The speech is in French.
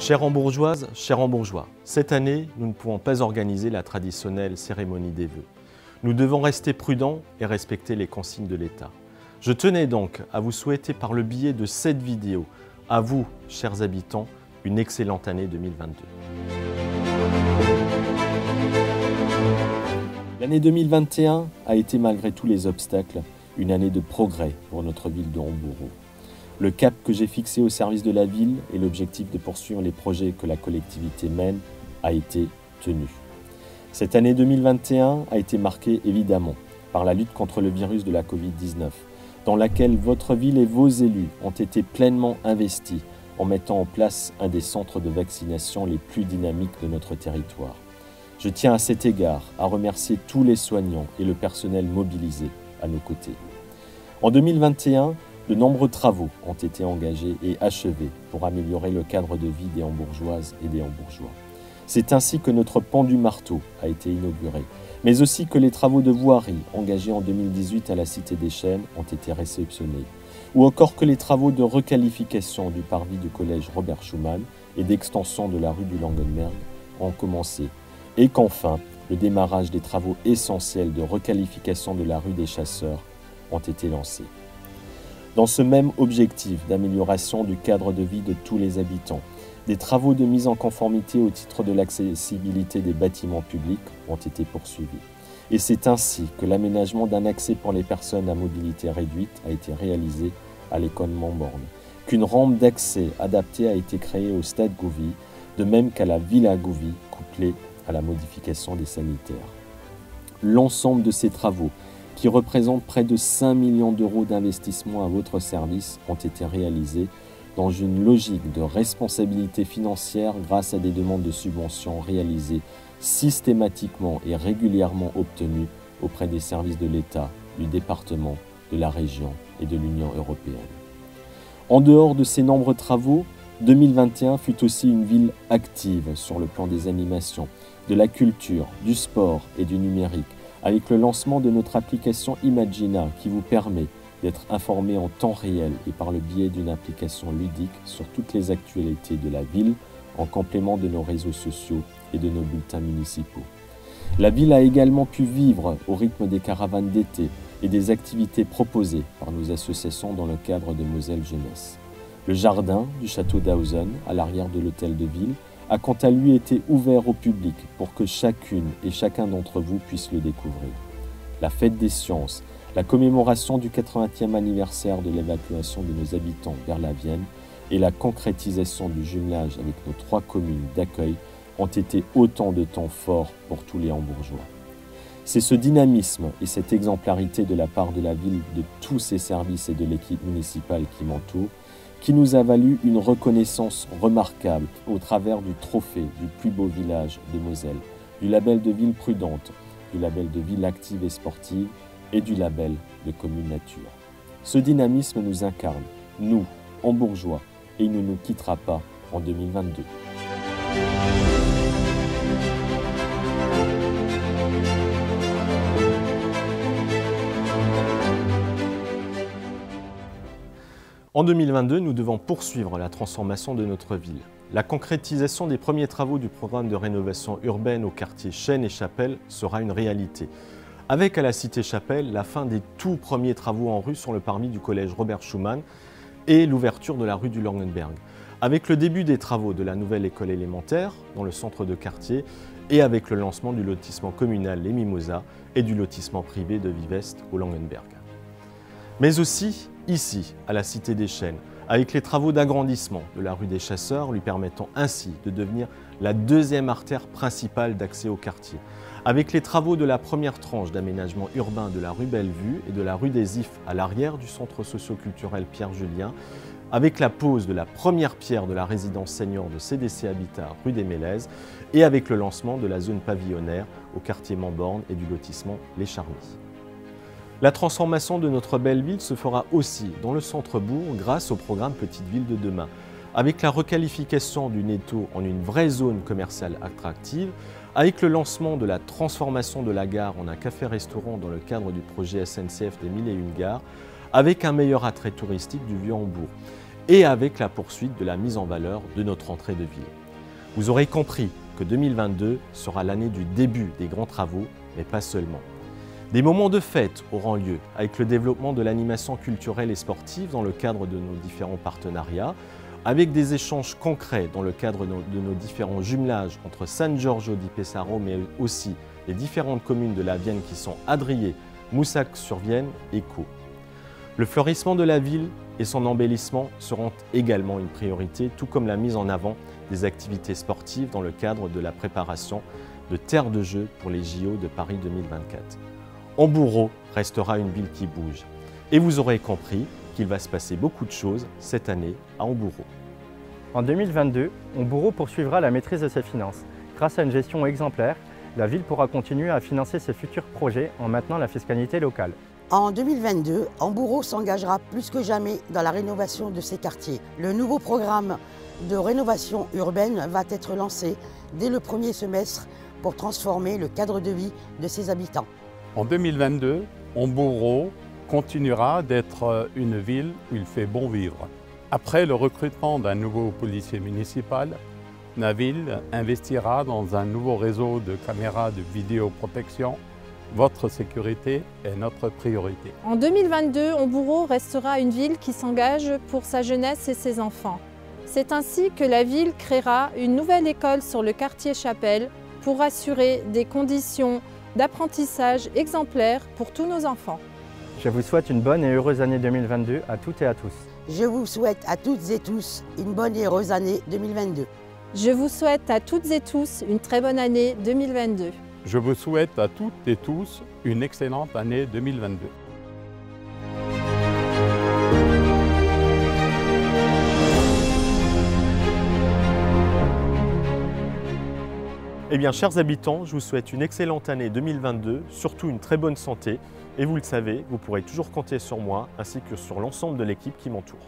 Chères Hambourgeoises, chers Hambourgeois, cette année, nous ne pouvons pas organiser la traditionnelle cérémonie des vœux. Nous devons rester prudents et respecter les consignes de l'État. Je tenais donc à vous souhaiter par le biais de cette vidéo, à vous, chers habitants, une excellente année 2022. L'année 2021 a été, malgré tous les obstacles, une année de progrès pour notre ville de Hambourg. Le cap que j'ai fixé au service de la ville et l'objectif de poursuivre les projets que la collectivité mène a été tenu. Cette année 2021 a été marquée évidemment par la lutte contre le virus de la Covid-19, dans laquelle votre ville et vos élus ont été pleinement investis en mettant en place un des centres de vaccination les plus dynamiques de notre territoire. Je tiens à cet égard à remercier tous les soignants et le personnel mobilisé à nos côtés. En 2021, de nombreux travaux ont été engagés et achevés pour améliorer le cadre de vie des Hambourgeoises et des Hambourgeois. C'est ainsi que notre pont du Marteau a été inauguré, mais aussi que les travaux de voirie engagés en 2018 à la Cité des Chênes ont été réceptionnés, ou encore que les travaux de requalification du parvis du collège Robert Schuman et d'extension de la rue du Langenberg ont commencé, et qu'enfin, le démarrage des travaux essentiels de requalification de la rue des Chasseurs ont été lancés. Dans ce même objectif d'amélioration du cadre de vie de tous les habitants, des travaux de mise en conformité au titre de l'accessibilité des bâtiments publics ont été poursuivis. Et c'est ainsi que l'aménagement d'un accès pour les personnes à mobilité réduite a été réalisé à l'école Montborne, qu'une rampe d'accès adaptée a été créée au stade Gouvy, de même qu'à la Villa Gouvy, couplée à la modification des sanitaires. L'ensemble de ces travaux, qui représentent près de 5 millions d'euros d'investissement à votre service, ont été réalisés dans une logique de responsabilité financière grâce à des demandes de subventions réalisées systématiquement et régulièrement obtenues auprès des services de l'État, du département, de la région et de l'Union européenne. En dehors de ces nombreux travaux, 2021 fut aussi une ville active sur le plan des animations, de la culture, du sport et du numérique, avec le lancement de notre application Imagina qui vous permet d'être informé en temps réel et par le biais d'une application ludique sur toutes les actualités de la ville en complément de nos réseaux sociaux et de nos bulletins municipaux. La ville a également pu vivre au rythme des caravanes d'été et des activités proposées par nos associations dans le cadre de Moselle Jeunesse. Le jardin du château d'Hausen, à l'arrière de l'hôtel de ville, a quant à lui été ouvert au public pour que chacune et chacun d'entre vous puisse le découvrir. La fête des sciences, la commémoration du 80e anniversaire de l'évacuation de nos habitants vers la Vienne et la concrétisation du jumelage avec nos 3 communes d'accueil ont été autant de temps forts pour tous les Hambourgeois. C'est ce dynamisme et cette exemplarité de la part de la ville, de tous ses services et de l'équipe municipale qui m'entoure, qui nous a valu une reconnaissance remarquable au travers du trophée du plus beau village de Moselle, du label de ville prudente, du label de ville active et sportive et du label de commune nature. Ce dynamisme nous incarne, nous, Hambourgeois, et il ne nous quittera pas en 2022. En 2022, nous devons poursuivre la transformation de notre ville. La concrétisation des premiers travaux du programme de rénovation urbaine au quartier Chênes et Chapelle sera une réalité. Avec à la Cité Chapelle, la fin des tout premiers travaux en rue sur le parvis du collège Robert Schuman et l'ouverture de la rue du Langenberg. Avec le début des travaux de la nouvelle école élémentaire dans le centre de quartier et avec le lancement du lotissement communal Les Mimosas et du lotissement privé de Vivest au Langenberg. Mais aussi ici, à la Cité des Chênes, avec les travaux d'agrandissement de la rue des Chasseurs, lui permettant ainsi de devenir la deuxième artère principale d'accès au quartier, avec les travaux de la première tranche d'aménagement urbain de la rue Bellevue et de la rue des Ifs à l'arrière du centre socio-culturel Pierre-Julien, avec la pose de la première pierre de la résidence senior de CDC Habitat rue des Mélèzes et avec le lancement de la zone pavillonnaire au quartier Montborne et du lotissement Les Charmilles. La transformation de notre belle ville se fera aussi dans le centre-bourg grâce au programme Petite Ville de demain, avec la requalification du Netto en une vraie zone commerciale attractive, avec le lancement de la transformation de la gare en un café-restaurant dans le cadre du projet SNCF des 1001 gares, avec un meilleur attrait touristique du Vieux-Hambourg, et avec la poursuite de la mise en valeur de notre entrée de ville. Vous aurez compris que 2022 sera l'année du début des grands travaux, mais pas seulement. Des moments de fête auront lieu avec le développement de l'animation culturelle et sportive dans le cadre de nos différents partenariats, avec des échanges concrets dans le cadre de nos différents jumelages entre San Giorgio di Pesaro, mais aussi les différentes communes de la Vienne qui sont Adrier, Moussac-sur-Vienne et Caux. Le fleurissement de la ville et son embellissement seront également une priorité, tout comme la mise en avant des activités sportives dans le cadre de la préparation de terres de jeu pour les JO de Paris 2024. Amboureau restera une ville qui bouge. Et vous aurez compris qu'il va se passer beaucoup de choses cette année à Amboureau. En 2022, Amboureau poursuivra la maîtrise de ses finances. Grâce à une gestion exemplaire, la ville pourra continuer à financer ses futurs projets en maintenant la fiscalité locale. En 2022, Amboureau s'engagera plus que jamais dans la rénovation de ses quartiers. Le nouveau programme de rénovation urbaine va être lancé dès le premier semestre pour transformer le cadre de vie de ses habitants. En 2022, Amboureau continuera d'être une ville où il fait bon vivre. Après le recrutement d'un nouveau policier municipal, la ville investira dans un nouveau réseau de caméras de vidéoprotection. Votre sécurité est notre priorité. En 2022, Amboureau restera une ville qui s'engage pour sa jeunesse et ses enfants. C'est ainsi que la ville créera une nouvelle école sur le quartier Chapelle pour assurer des conditions d'apprentissage exemplaires pour tous nos enfants. Je vous souhaite une bonne et heureuse année 2022 à toutes et à tous. Je vous souhaite à toutes et tous une bonne et heureuse année 2022. Je vous souhaite à toutes et tous une très bonne année 2022. Je vous souhaite à toutes et tous une excellente année 2022. Eh bien, chers habitants, je vous souhaite une excellente année 2022, surtout une très bonne santé. Et vous le savez, vous pourrez toujours compter sur moi ainsi que sur l'ensemble de l'équipe qui m'entoure.